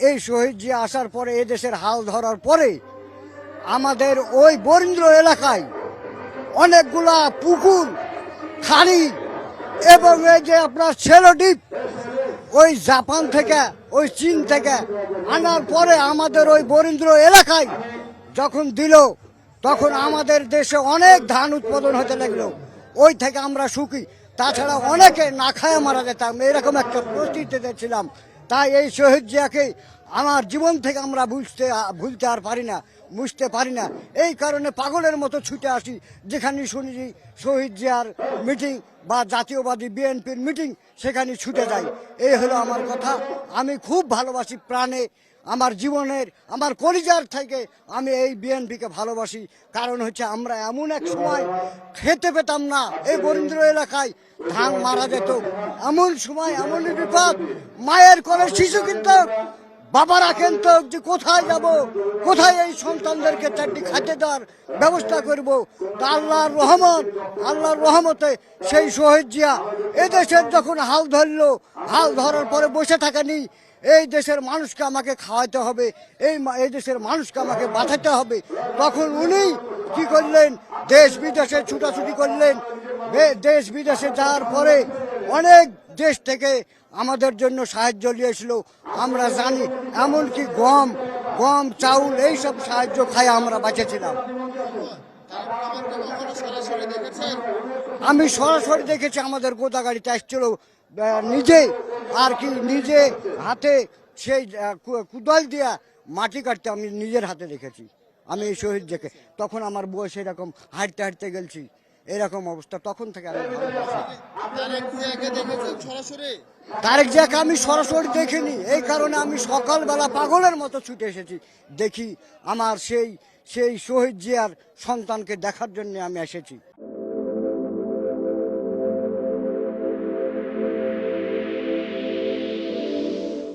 এই শহীদ জিয়া আসার পরে এই দেশের হাল ধরার পরে আমাদের ওই বরেন্দ্র এলাকায় অনেকগুলা পুকুর, খাড়ি এবং এই যে আপনার সেলো দ্বীপ ওই জাপান থেকে, ওই চীন থেকে আনার পরে আমাদের ওই বরেন্দ্র এলাকায় যখন দিল, তখন আমাদের দেশে অনেক ধান উৎপাদন হতে লাগলো। ওই থেকে আমরা সুখী। তাছাড়া অনেকে না খায় মারা যেতাম, এরকম একটা পরিস্থিতিতে ছিলাম। তাই এই শহীদ জিয়াকে আমার জীবন থেকে আমরা ভুলতে আর পারি না, বুঝতে পারি না। এই কারণে পাগলের মতো ছুটে আসি, যেখানে শুনি শহীদ জিয়ার মিটিং বা জাতীয়বাদী বিএনপির মিটিং, সেখানে ছুটে যাই। এই হলো আমার কথা। আমি খুব ভালোবাসি প্রাণে, আমার জীবনের, আমার কলিজার থেকে আমি এই বিএনপিকে ভালোবাসি। কারণ হচ্ছে আমরা এমন এক সময় খেতে পেতাম না, এই বরেন্দ্র এলাকায় ধান মারা যেত। এমন সময়, এমন বিপদ, মায়ের কোলে শিশু কিন্তু বাবারা কিন্তু যে কোথায় যাব, কোথায় এই সন্তানদেরকে চারটি খাদ্য দেওয়ার ব্যবস্থা করব। তা আল্লাহর রহমতে সেই শহীদ জিয়া এদেশের যখন হাল ধরলো, হাল ধরার পরে বসে থাকেনি। এই দেশের মানুষকে আমাকে খাওয়াতে হবে, এই দেশের মানুষকে আমাকে বাঁচাতে হবে। তখন উনি কি করলেন, দেশ বিদেশে ছুটাছুটি করলেন। দেশ বিদেশে যাওয়ার পরে অনেক দেশ থেকে আমাদের জন্য সাহায্য নিয়েছিল, আমরা জানি। এমনকি গম চাউল এইসব সাহায্য খাই আমরা বাঁচেছিলাম। আমি সরাসরি দেখেছি, আমাদের গোদা গাড়িতে আসছিল নিজে, আর কি নিজে হাতে সেই কুদাল দিয়া মাটি কাটতে আমি নিজের হাতে দেখেছি। আমি এই শহীদ দেখে, তখন আমার বয়স এরকম, হাঁটতে হাঁটতে গেছি, এরকম অবস্থা। তখন থেকে আমি তারেক জিয়াকে আমি সরাসরি দেখিনি। এই কারণে আমি সকালবেলা পাগলের মতো ছুটে এসেছি, দেখি আমার সেই শহীদ জিয়ার সন্তানকে দেখার জন্য আমি এসেছি।